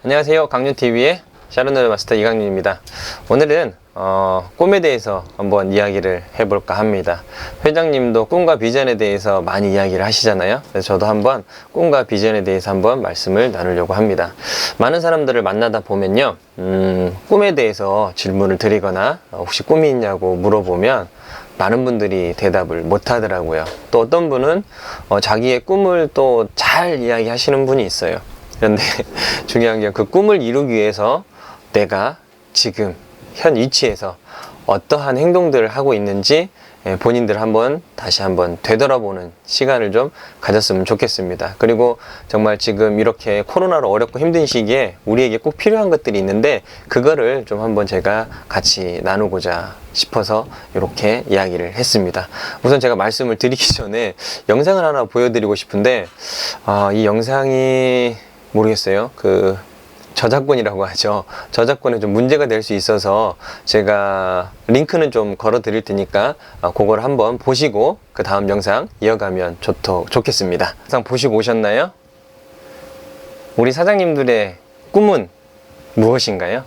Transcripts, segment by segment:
안녕하세요. 강윤TV의 샤론노 마스터 이강윤입니다. 오늘은 꿈에 대해서 한번 이야기를 해볼까 합니다. 회장님도 꿈과 비전에 대해서 많이 이야기를 하시잖아요. 그래서 저도 한번 꿈과 비전에 대해서 한번 말씀을 나누려고 합니다. 많은 사람들을 만나다 보면요, 꿈에 대해서 질문을 드리거나 혹시 꿈이 있냐고 물어보면 많은 분들이 대답을 못 하더라고요. 또 어떤 분은 자기의 꿈을 또 잘 이야기하시는 분이 있어요. 그런데 중요한 게 그 꿈을 이루기 위해서 내가 지금 현 위치에서 어떠한 행동들을 하고 있는지 본인들 다시 한번 되돌아보는 시간을 좀 가졌으면 좋겠습니다. 그리고 정말 지금 이렇게 코로나로 어렵고 힘든 시기에 우리에게 꼭 필요한 것들이 있는데 그거를 좀 한번 제가 같이 나누고자 싶어서 이렇게 이야기를 했습니다. 우선 제가 말씀을 드리기 전에 영상을 하나 보여드리고 싶은데 이 영상이 모르겠어요. 저작권이라고 하죠. 저작권에 좀 문제가 될 수 있어서 제가 링크는 좀 걸어 드릴 테니까 그걸 한번 보시고 그 다음 영상 이어가면 좋겠습니다. 영상 보시고 오셨나요? 우리 사장님들의 꿈은 무엇인가요?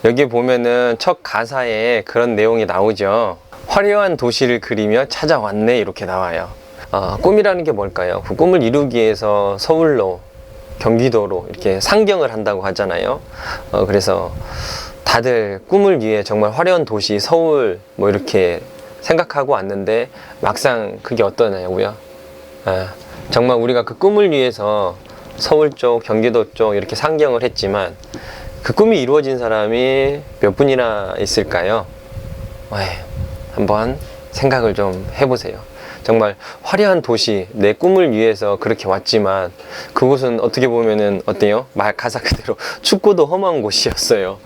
여기 보면은 첫 가사에 그런 내용이 나오죠. 화려한 도시를 그리며 찾아왔네, 이렇게 나와요. 꿈이라는 게 뭘까요? 그 꿈을 이루기 위해서 서울로, 경기도로 이렇게 상경을 한다고 하잖아요. 그래서 다들 꿈을 위해 정말 화려한 도시 서울 뭐 이렇게 생각하고 왔는데 막상 그게 어떠냐고요? 정말 우리가 그 꿈을 위해서 서울 쪽, 경기도 쪽 이렇게 상경을 했지만 그 꿈이 이루어진 사람이 몇 분이나 있을까요? 한번 생각을 좀 해보세요. 정말 화려한 도시, 내 꿈을 위해서 그렇게 왔지만 그곳은 어떻게 보면은 어때요? 가사 그대로 춥고도 험한 곳이었어요.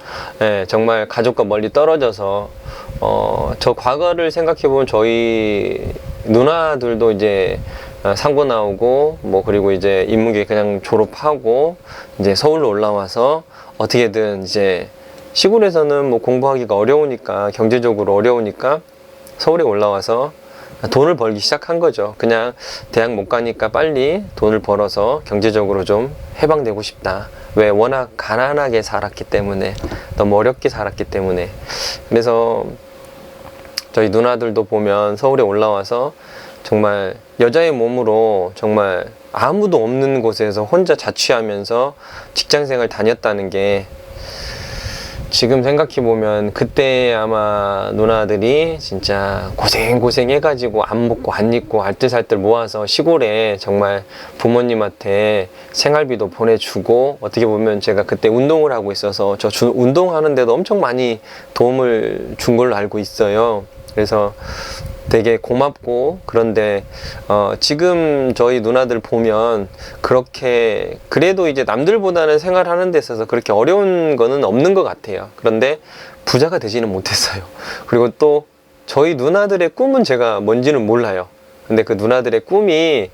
정말 가족과 멀리 떨어져서 저 과거를 생각해 보면 저희 누나들도 이제 상고 나오고 그리고 이제 인문계 그냥 졸업하고 이제 서울로 올라와서 어떻게든 이제 시골에서는 공부하기가 어려우니까, 경제적으로 어려우니까 서울에 올라와서 돈을 벌기 시작한 거죠. 그냥 대학 못 가니까 빨리 돈을 벌어서 경제적으로 좀 해방되고 싶다. 왜? 워낙 가난하게 살았기 때문에, 너무 어렵게 살았기 때문에. 그래서 저희 누나들도 보면 서울에 올라와서 정말 여자의 몸으로 정말 아무도 없는 곳에서 혼자 자취하면서 직장생활 다녔다는 게, 지금 생각해보면 그때 아마 누나들이 진짜 고생 해가지고 안 먹고 안 입고 알뜰살뜰 모아서 시골에 정말 부모님한테 생활비도 보내주고, 어떻게 보면 제가 그때 운동을 하고 있어서 운동하는데도 엄청 많이 도움을 준 걸로 알고 있어요. 그래서 되게 고맙고, 그런데 지금 저희 누나들 보면 그렇게 그래도 이제 남들보다는 생활하는 데 있어서 그렇게 어려운 거는 없는 것 같아요. 그런데 부자가 되지는 못했어요. 그리고 또 저희 누나들의 꿈은 제가 뭔지는 몰라요. 근데 그 누나들의 꿈이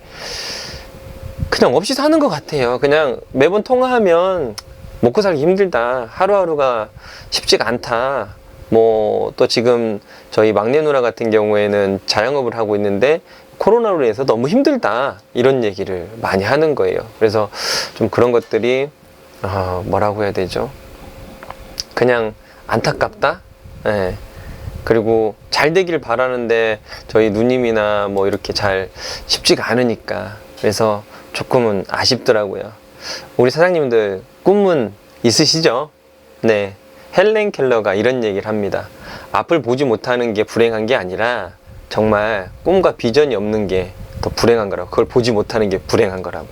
그냥 없이 사는 것 같아요. 그냥 매번 통화하면 먹고 살기 힘들다, 하루하루가 쉽지가 않다, 또 지금 저희 막내 누나 같은 경우에는 자영업을 하고 있는데 코로나로 인해서 너무 힘들다, 이런 얘기를 많이 하는 거예요. 그래서 좀 그런 것들이 뭐라고 해야 되죠? 그냥 안타깝다? 그리고 잘 되길 바라는데 저희 누님이나 이렇게 잘 쉽지가 않으니까, 그래서 조금은 아쉽더라고요. 우리 사장님들 꿈은 있으시죠? 네. 헬렌 켈러가 이런 얘기를 합니다. 앞을 보지 못하는 게 불행한 게 아니라 정말 꿈과 비전이 없는 게 더 불행한 거라고. 그걸 보지 못하는 게 불행한 거라고.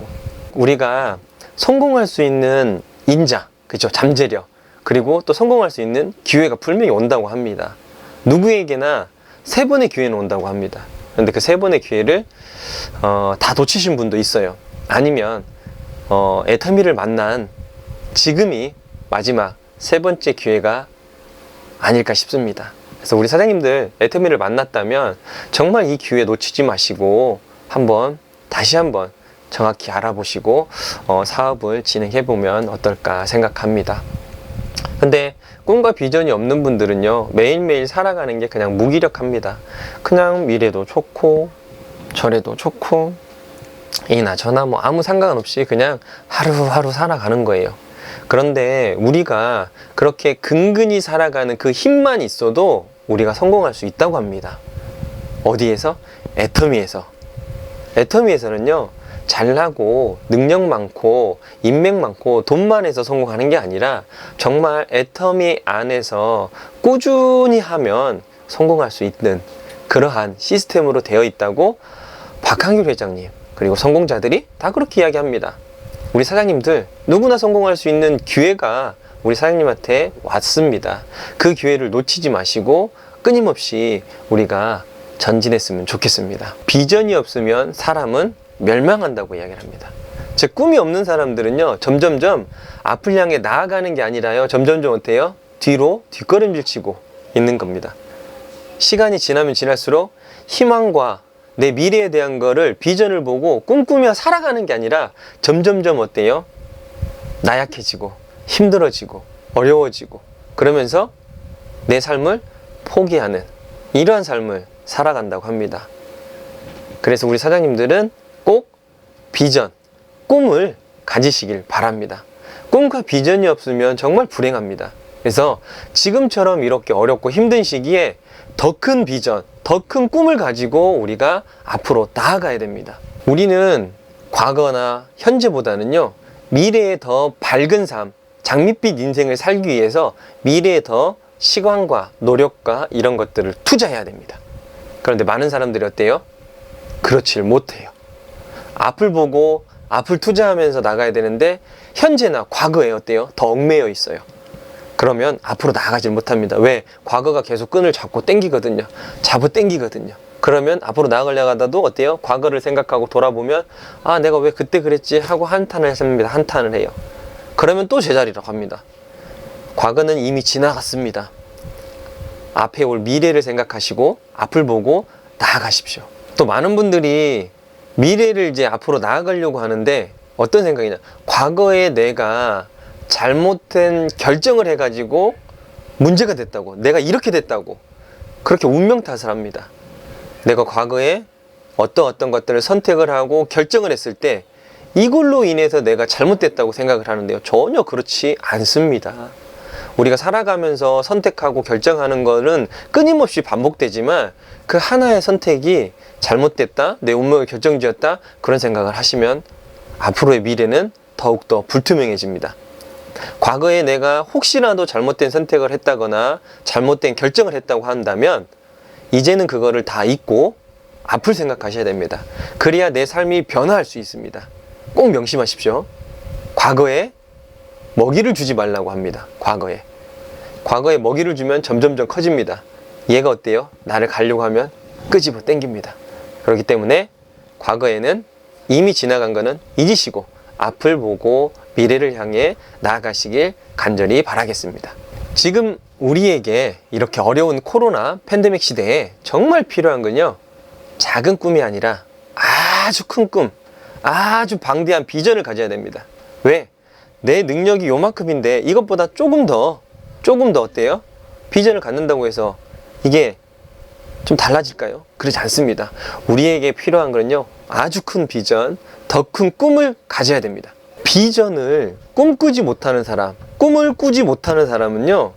우리가 성공할 수 있는 인자, 그죠? 잠재력, 그리고 또 성공할 수 있는 기회가 분명히 온다고 합니다. 누구에게나 3번의 기회는 온다고 합니다. 그런데 그 3번의 기회를 다 놓치신 분도 있어요. 아니면 애터미를 만난 지금이 마지막 3번째 기회가 아닐까 싶습니다. 그래서 우리 사장님들 애터미를 만났다면 정말 이 기회 놓치지 마시고 다시 한번 정확히 알아보시고 사업을 진행해 보면 어떨까 생각합니다. 근데 꿈과 비전이 없는 분들은요, 매일매일 살아가는 게 그냥 무기력합니다. 그냥 미래도 좋고 저래도 좋고 이나 저나 뭐 아무 상관없이 그냥 하루하루 살아가는 거예요. 그런데 우리가 그렇게 근근히 살아가는 그 힘만 있어도 우리가 성공할 수 있다고 합니다. 어디에서? 애터미에서. 애터미에서는요, 잘나고 능력 많고 인맥 많고 돈만 해서 성공하는 게 아니라 정말 애터미 안에서 꾸준히 하면 성공할 수 있는 그러한 시스템으로 되어 있다고 박한규 회장님 그리고 성공자들이 다 그렇게 이야기합니다. 우리 사장님들 누구나 성공할 수 있는 기회가 우리 사장님한테 왔습니다. 그 기회를 놓치지 마시고 끊임없이 우리가 전진했으면 좋겠습니다. 비전이 없으면 사람은 멸망한다고 이야기를 합니다. 즉 꿈이 없는 사람들은요, 점점점 앞을 향해 나아가는 게 아니라요, 점점점 어때요? 뒤로 뒷걸음질 치고 있는 겁니다. 시간이 지나면 지날수록 희망과 내 미래에 대한 거를 비전을 보고 꿈꾸며 살아가는 게 아니라 점점점 어때요? 나약해지고 힘들어지고 어려워지고 그러면서 내 삶을 포기하는 이러한 삶을 살아간다고 합니다. 그래서 우리 사장님들은 꼭 비전, 꿈을 가지시길 바랍니다. 꿈과 비전이 없으면 정말 불행합니다. 그래서 지금처럼 이렇게 어렵고 힘든 시기에 더 큰 비전, 더 큰 꿈을 가지고 우리가 앞으로 나아가야 됩니다. 우리는 과거나 현재보다는요, 미래에 더 밝은 삶, 장밋빛 인생을 살기 위해서 미래에 더 시간과 노력과 이런 것들을 투자해야 됩니다. 그런데 많은 사람들이 어때요? 그렇지를 못해요. 앞을 보고 앞을 투자하면서 나가야 되는데 현재나 과거에 어때요? 더 얽매여 있어요. 그러면 앞으로 나아가질 못합니다. 왜? 과거가 계속 끈을 잡고 당기거든요. 잡아당기거든요. 그러면 앞으로 나아가려고 하다도 어때요? 과거를 생각하고 돌아보면 아, 내가 왜 그때 그랬지 하고 한탄을 했습니다. 한탄을 해요. 그러면 또 제자리로 갑니다. 과거는 이미 지나갔습니다. 앞에 올 미래를 생각하시고 앞을 보고 나아가십시오. 또 많은 분들이 미래를 이제 앞으로 나아가려고 하는데 어떤 생각이냐? 과거에 내가 잘못된 결정을 해가지고 문제가 됐다고, 내가 이렇게 됐다고 그렇게 운명 탓을 합니다. 내가 과거에 어떤 것들을 선택을 하고 결정을 했을 때 이걸로 인해서 내가 잘못됐다고 생각을 하는데요, 전혀 그렇지 않습니다. 우리가 살아가면서 선택하고 결정하는 거는 끊임없이 반복되지만 그 하나의 선택이 잘못됐다, 내 운명을 결정지었다, 그런 생각을 하시면 앞으로의 미래는 더욱더 불투명해집니다. 과거에 내가 혹시라도 잘못된 선택을 했다거나 잘못된 결정을 했다고 한다면 이제는 그거를 다 잊고 앞을 생각하셔야 됩니다. 그래야 내 삶이 변화할 수 있습니다. 꼭 명심하십시오. 과거에 먹이를 주지 말라고 합니다. 과거에 먹이를 주면 점점점 커집니다. 얘가 어때요? 나를 가려고 하면 끄집어 당깁니다. 그렇기 때문에 과거에는 이미 지나간 거는 잊으시고 앞을 보고 미래를 향해 나아가시길 간절히 바라겠습니다. 지금 우리에게 이렇게 어려운 코로나 팬데믹 시대에 정말 필요한 건요, 작은 꿈이 아니라 아주 큰 꿈, 아주 방대한 비전을 가져야 됩니다. 왜? 내 능력이 요만큼인데 이것보다 조금 더 어때요? 비전을 갖는다고 해서 이게 좀 달라질까요? 그렇지 않습니다. 우리에게 필요한 거는요, 아주 큰 비전, 더 큰 꿈을 가져야 됩니다. 비전을 꿈꾸지 못하는 사람, 꿈을 꾸지 못하는 사람은요,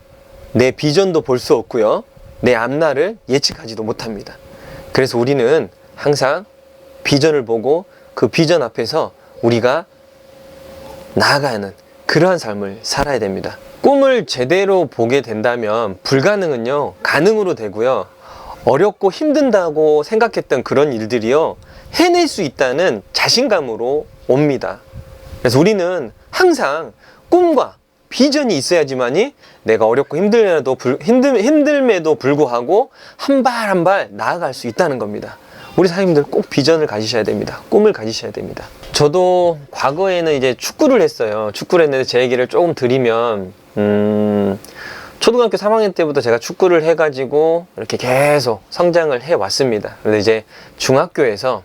내 비전도 볼 수 없고요, 내 앞날을 예측하지도 못합니다. 그래서 우리는 항상 비전을 보고 그 비전 앞에서 우리가 나아가는 그러한 삶을 살아야 됩니다. 꿈을 제대로 보게 된다면 불가능은요, 가능으로 되고요, 어렵고 힘든다고 생각했던 그런 일들이요, 해낼 수 있다는 자신감으로 옵니다. 그래서 우리는 항상 꿈과 비전이 있어야지만이 내가 어렵고 힘듦에도 불구하고 한 발 한 발 나아갈 수 있다는 겁니다. 우리 사장님들 꼭 비전을 가지셔야 됩니다. 꿈을 가지셔야 됩니다. 저도 과거에는 이제 축구를 했어요. 축구를 했는데 제 얘기를 조금 드리면 초등학교 3학년 때부터 제가 축구를 해가지고 이렇게 계속 성장을 해왔습니다. 근데 이제 중학교에서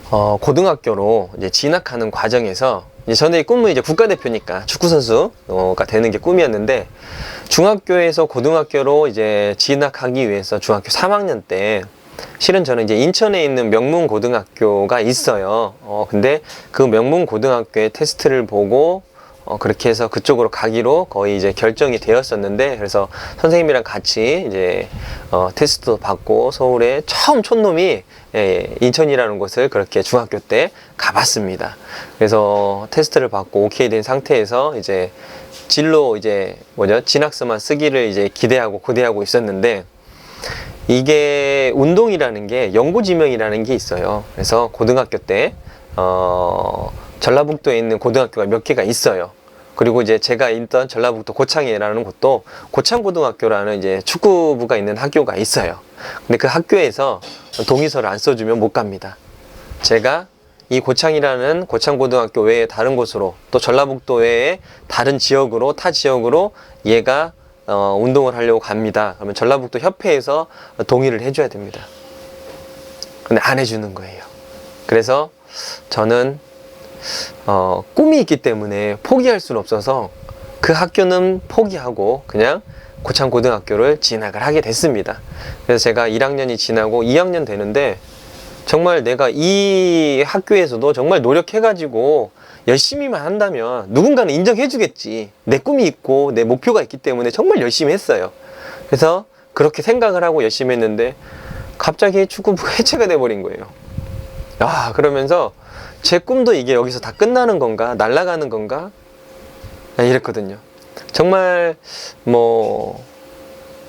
고등학교로 이제 진학하는 과정에서 이제 저는 꿈은 이제 국가대표니까 축구 선수가 되는 게 꿈이었는데, 중학교에서 고등학교로 이제 진학하기 위해서 중학교 3학년 때 실은 저는 이제 인천에 있는 명문고등학교가 있어요. 근데 그 명문고등학교의 테스트를 보고 그렇게 해서 그쪽으로 가기로 거의 이제 결정이 되었었는데, 그래서 선생님이랑 같이 이제 테스트도 받고 서울에 처음 촌놈이 인천이라는 곳을 그렇게 중학교 때 가봤습니다. 그래서 테스트를 받고 오케이 된 상태에서 이제 진로 이제 진학서만 쓰기를 이제 기대하고 고대하고 있었는데, 이게 운동이라는 게 연고지명이라는 게 있어요. 그래서 고등학교 때 전라북도에 있는 고등학교가 몇 개가 있어요. 그리고 이제 제가 있던 전라북도 고창이라는 곳도 고창고등학교라는 이제 축구부가 있는 학교가 있어요. 근데 그 학교에서 동의서를 안 써주면 못 갑니다. 제가 이 고창이라는 고창고등학교 외에 다른 곳으로, 또 전라북도 외에 다른 지역으로, 타 지역으로 얘가 운동을 하려고 갑니다. 그러면 전라북도 협회에서 동의를 해줘야 됩니다. 근데 안 해주는 거예요. 그래서 저는 꿈이 있기 때문에 포기할 수는 없어서 그 학교는 포기하고 그냥 고창고등학교를 진학을 하게 됐습니다. 그래서 제가 1학년이 지나고 2학년 되는데, 정말 내가 이 학교에서도 정말 노력해가지고 열심히만 한다면 누군가는 인정해 주겠지. 내 꿈이 있고 내 목표가 있기 때문에 정말 열심히 했어요. 그래서 그렇게 생각을 하고 열심히 했는데 갑자기 축구부가 해체가 돼버린 거예요. 그러면서 제 꿈도 이게 여기서 다 끝나는 건가, 날아가는 건가, 이랬거든요. 정말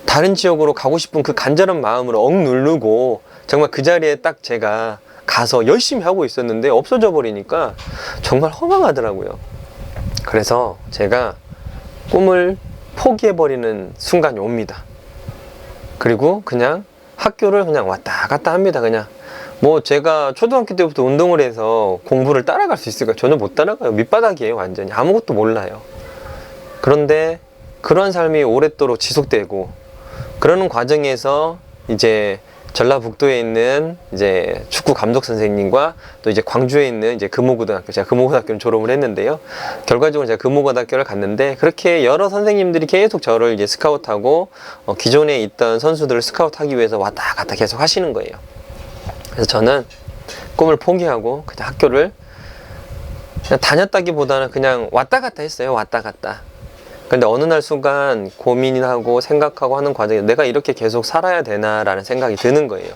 다른 지역으로 가고 싶은 그 간절한 마음을 억누르고 정말 그 자리에 딱 제가 가서 열심히 하고 있었는데 없어져 버리니까 정말 허망하더라고요. 그래서 제가 꿈을 포기해버리는 순간이 옵니다. 그리고 그냥 학교를 그냥 왔다 갔다 합니다. 그냥 제가 초등학교 때부터 운동을 해서 공부를 따라갈 수 있을까? 전혀 못 따라가요. 밑바닥이에요. 완전히 아무것도 몰라요. 그런데 그런 삶이 오랫도록 지속되고, 그러는 과정에서 이제 전라북도에 있는 이제 축구 감독 선생님과 또 이제 광주에 있는 이제 금호고등학교, 제가 금호고등학교를 졸업을 했는데요. 결과적으로 제가 금호고등학교를 갔는데, 그렇게 여러 선생님들이 계속 저를 이제 스카우트하고 기존에 있던 선수들을 스카우트하기 위해서 왔다 갔다 계속 하시는 거예요. 그래서 저는 꿈을 포기하고 그냥 학교를 그냥 다녔다기보다는 그냥 왔다 갔다 했어요. 왔다 갔다. 근데 어느 날 순간 고민하고 생각하고 하는 과정에 내가 이렇게 계속 살아야 되나라는 생각이 드는 거예요.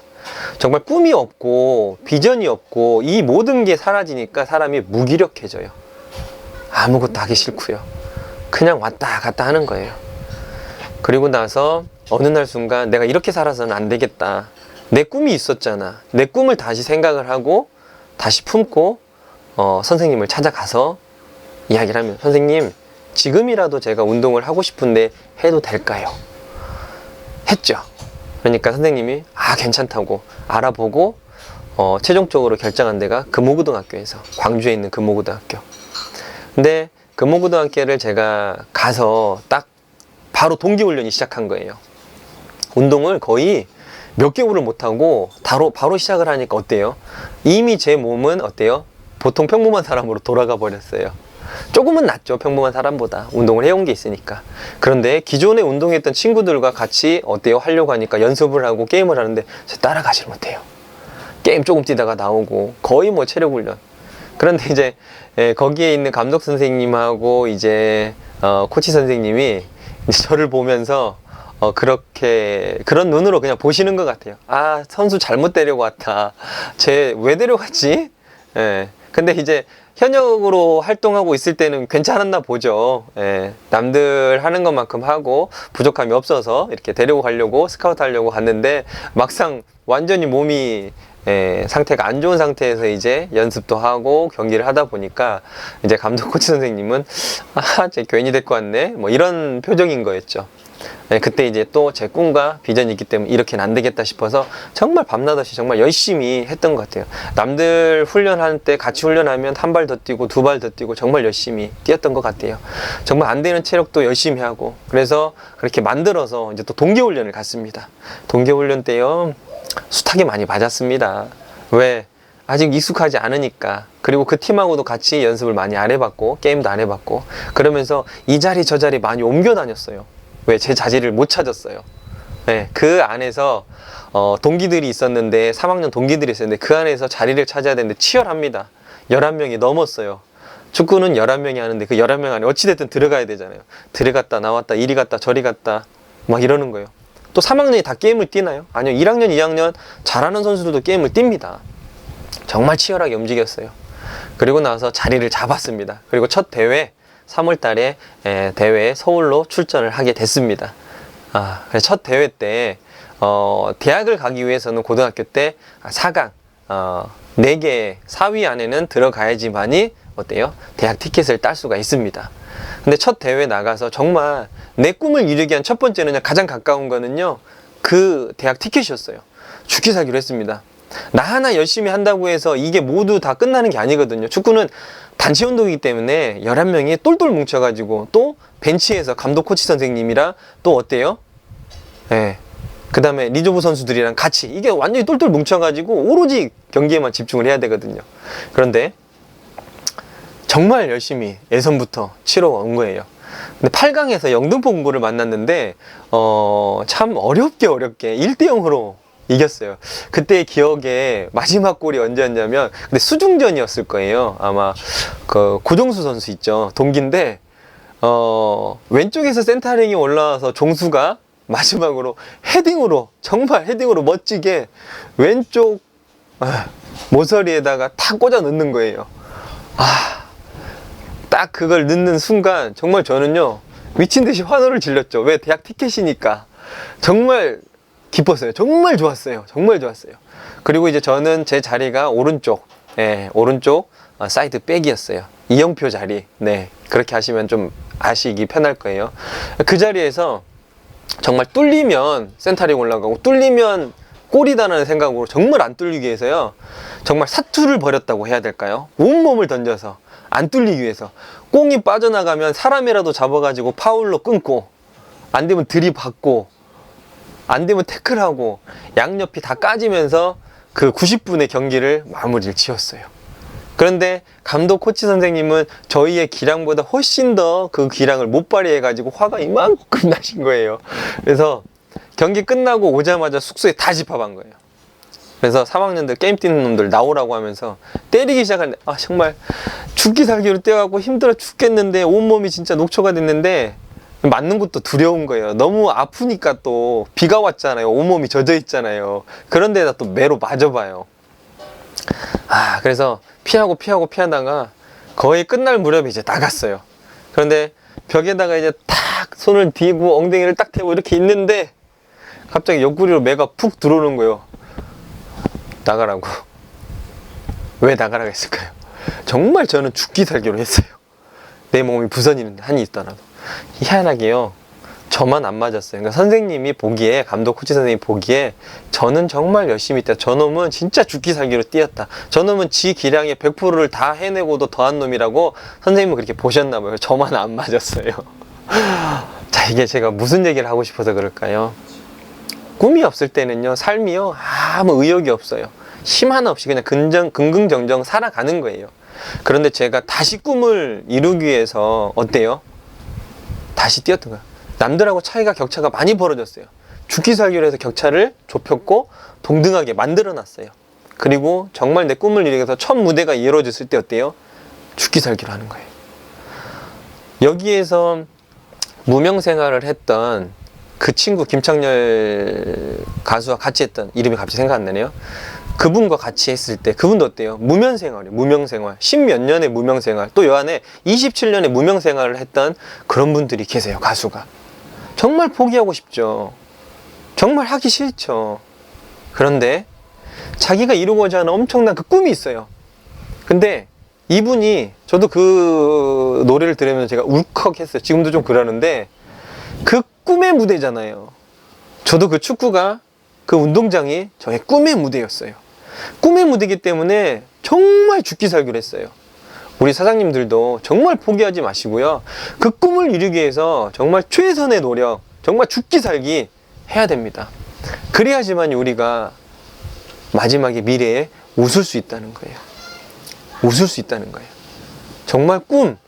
정말 꿈이 없고 비전이 없고 이 모든 게 사라지니까 사람이 무기력해져요. 아무것도 하기 싫고요. 그냥 왔다 갔다 하는 거예요. 그리고 나서 어느 날 순간 내가 이렇게 살아서는 안 되겠다. 내 꿈이 있었잖아. 내 꿈을 다시 생각을 하고 다시 품고 선생님을 찾아가서 이야기를 하면, 선생님, 지금이라도 제가 운동을 하고 싶은데 해도 될까요? 했죠. 그러니까 선생님이 괜찮다고 알아보고 최종적으로 결정한 데가 금호고등학교에서, 광주에 있는 금호고등학교. 근데 금호고등학교를 제가 가서 딱 바로 동기훈련이 시작한 거예요. 운동을 거의 몇 개월을 못하고 바로 시작을 하니까 어때요? 이미 제 몸은 어때요? 보통 평범한 사람으로 돌아가 버렸어요. 조금은 낫죠. 평범한 사람보다. 운동을 해온 게 있으니까. 그런데 기존에 운동했던 친구들과 같이 어때요? 하려고 하니까 연습을 하고 게임을 하는데 따라가질 못해요. 게임 조금 뛰다가 나오고 거의 체력 훈련. 그런데 이제 거기에 있는 감독 선생님하고 이제 코치 선생님이 이제 저를 보면서 그런 눈으로 그냥 보시는 것 같아요. 선수 잘못 데려왔다. 쟤 왜 데려갔지? 근데 이제 현역으로 활동하고 있을 때는 괜찮았나 보죠. 남들 하는 것만큼 하고 부족함이 없어서 이렇게 데리고 가려고 스카우트 하려고 갔는데, 막상 완전히 몸이 상태가 안 좋은 상태에서 이제 연습도 하고 경기를 하다 보니까 이제 감독 코치 선생님은 쟤 괜히 데리고 왔네, 이런 표정인 거였죠. 그때 이제 또 제 꿈과 비전이 있기 때문에 이렇게는 안 되겠다 싶어서 정말 밤낮없이 정말 열심히 했던 것 같아요. 남들 훈련할 때 같이 훈련하면 한 발 더 뛰고 두 발 더 뛰고 정말 열심히 뛰었던 것 같아요. 정말 안 되는 체력도 열심히 하고, 그래서 그렇게 만들어서 이제 또 동계훈련을 갔습니다. 동계훈련 때요, 숱하게 많이 맞았습니다. 왜? 아직 익숙하지 않으니까. 그리고 그 팀하고도 같이 연습을 많이 안 해봤고 게임도 안 해봤고, 그러면서 이 자리 저 자리 많이 옮겨 다녔어요. 왜? 제 자리를 못 찾았어요. 네, 그 안에서 동기들이 있었는데 3학년 동기들이 있었는데 그 안에서 자리를 찾아야 되는데 치열합니다. 11명이 넘었어요. 축구는 11명이 하는데 그 11명 안에 어찌됐든 들어가야 되잖아요. 들어갔다 나왔다 이리 갔다 저리 갔다 막 이러는 거예요. 또 3학년이 다 게임을 뛰나요? 아니요. 1학년 2학년 잘하는 선수들도 게임을 뜁니다. 정말 치열하게 움직였어요. 그리고 나서 자리를 잡았습니다. 그리고 첫 대회 3월 달에 대회에 서울로 출전을 하게 됐습니다. 그래서 첫 대회 때 대학을 가기 위해서는 고등학교 때 4강 4개 4위 안에는 들어가야지만이 어때요? 대학 티켓을 딸 수가 있습니다. 근데 첫 대회 나가서 정말 내 꿈을 이루기 위한 첫 번째는 가장 가까운 거는요, 그 대학 티켓이었어요. 죽기 살기로 했습니다. 나 하나 열심히 한다고 해서 이게 모두 다 끝나는 게 아니거든요. 축구는 단체 운동이기 때문에 11명이 똘똘 뭉쳐가지고 또 벤치에서 감독 코치 선생님이랑 또 어때요? 예. 그 다음에 리조브 선수들이랑 같이 이게 완전히 똘똘 뭉쳐가지고 오로지 경기에만 집중을 해야 되거든요. 그런데 정말 열심히 예선부터 치러 온 거예요. 근데 8강에서 영등포 공고를 만났는데 참 어렵게 1대0으로 이겼어요. 그때 기억에 마지막 골이 언제였냐면 근데 수중전이었을 거예요. 아마 그 고종수 선수 있죠. 동기인데 왼쪽에서 센터링이 올라와서 종수가 마지막으로 헤딩으로 정말 헤딩으로 멋지게 왼쪽 모서리에다가 탁 꽂아 넣는 거예요. 딱 그걸 넣는 순간 정말 저는요 미친 듯이 환호를 질렀죠. 왜? 대학 티켓이니까. 정말 기뻤어요. 정말 좋았어요. 정말 좋았어요. 그리고 이제 저는 제 자리가 오른쪽 사이드 백이었어요. 이영표 자리. 네, 그렇게 하시면 좀 아시기 편할 거예요. 그 자리에서 정말 뚫리면 센터링 올라가고 뚫리면 골이다라는 생각으로 정말 안 뚫리기 위해서요, 정말 사투를 벌였다고 해야 될까요? 온몸을 던져서 안 뚫리기 위해서 공이 빠져나가면 사람이라도 잡아가지고 파울로 끊고, 안 되면 들이받고, 안 되면 태클하고, 양옆이 다 까지면서 그 90분의 경기를 마무리를 지었어요. 그런데 감독 코치 선생님은 저희의 기량보다 훨씬 더 그 기량을 못 발휘해가지고 화가 이만큼 나신 거예요. 그래서 경기 끝나고 오자마자 숙소에 다 집합한 거예요. 그래서 3학년들 게임 뛰는 놈들 나오라고 하면서 때리기 시작하는데 정말 죽기 살기로 뛰어가고 힘들어 죽겠는데 온몸이 진짜 녹초가 됐는데 맞는 것도 두려운 거예요. 너무 아프니까 또 비가 왔잖아요. 온몸이 젖어 있잖아요. 그런 데다 또 매로 맞아봐요. 그래서 피하다가 거의 끝날 무렵에 이제 나갔어요. 그런데 벽에다가 이제 탁 손을 뒤고 엉덩이를 딱 대고 이렇게 있는데 갑자기 옆구리로 매가 푹 들어오는 거예요. 나가라고. 왜 나가라고 했을까요? 정말 저는 죽기 살기로 했어요. 내 몸이 부서지는데 한이 있더라도. 희한하게요, 저만 안 맞았어요. 그러니까 선생님이 보기에, 감독 코치 선생님이 보기에 저는 정말 열심히 뛰었다. 저놈은 진짜 죽기 살기로 뛰었다. 저놈은 지 기량의 100%를 다 해내고도 더한 놈이라고 선생님은 그렇게 보셨나 봐요. 저만 안 맞았어요. 자, 이게 제가 무슨 얘기를 하고 싶어서 그럴까요? 꿈이 없을 때는요, 삶이요 아무 의욕이 없어요. 힘 하나 없이 그냥 긍긍정정 살아가는 거예요. 그런데 제가 다시 꿈을 이루기 위해서 어때요? 다시 뛰었던 거예요. 남들하고 격차가 많이 벌어졌어요. 죽기 살기로 해서 격차를 좁혔고 동등하게 만들어 놨어요. 그리고 정말 내 꿈을 이루기 위해서 첫 무대가 이루어졌을 때 어때요? 죽기 살기로 하는 거예요. 여기에서 무명 생활을 했던 그 친구, 김창렬 가수와 같이 했던, 이름이 갑자기 생각 안 나네요. 그분과 같이 했을 때 그분도 어때요? 무명 생활이에요. 무명 생활. 10몇 년의 무명 생활. 또 요 안에 27년의 무명 생활을 했던 그런 분들이 계세요. 가수가. 정말 포기하고 싶죠. 정말 하기 싫죠. 그런데 자기가 이루고자 하는 엄청난 그 꿈이 있어요. 근데 이분이, 저도 그 노래를 들으면서 제가 울컥했어요. 지금도 좀 그러는데 그 꿈의 무대잖아요. 저도 그 축구가, 그 운동장이 저의 꿈의 무대였어요. 꿈의 무대이기 때문에 정말 죽기 살기로 했어요. 우리 사장님들도 정말 포기하지 마시고요. 그 꿈을 이루기 위해서 정말 최선의 노력, 정말 죽기 살기 해야 됩니다. 그래야지만 우리가 마지막에 미래에 웃을 수 있다는 거예요. 웃을 수 있다는 거예요. 정말 꿈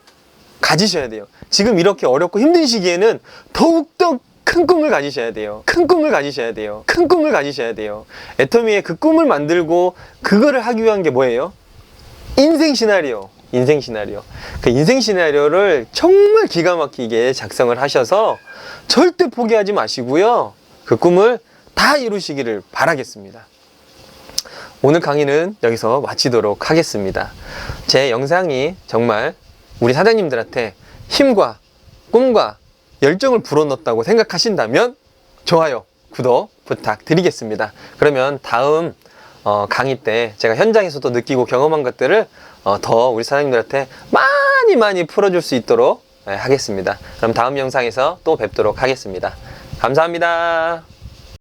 가지셔야 돼요. 지금 이렇게 어렵고 힘든 시기에는 더욱더 큰 꿈을 가지셔야 돼요. 큰 꿈을 가지셔야 돼요. 큰 꿈을 가지셔야 돼요. 애터미의 그 꿈을 만들고 그거를 하기 위한 게 뭐예요? 인생 시나리오. 인생 시나리오. 그 인생 시나리오를 정말 기가 막히게 작성을 하셔서 절대 포기하지 마시고요. 그 꿈을 다 이루시기를 바라겠습니다. 오늘 강의는 여기서 마치도록 하겠습니다. 제 영상이 정말 우리 사장님들한테 힘과 꿈과 열정을 불어넣었다고 생각하신다면 좋아요, 구독 부탁드리겠습니다. 그러면 다음 강의 때 제가 현장에서도 느끼고 경험한 것들을 더 우리 사장님들한테 많이 풀어줄 수 있도록 하겠습니다. 그럼 다음 영상에서 또 뵙도록 하겠습니다. 감사합니다.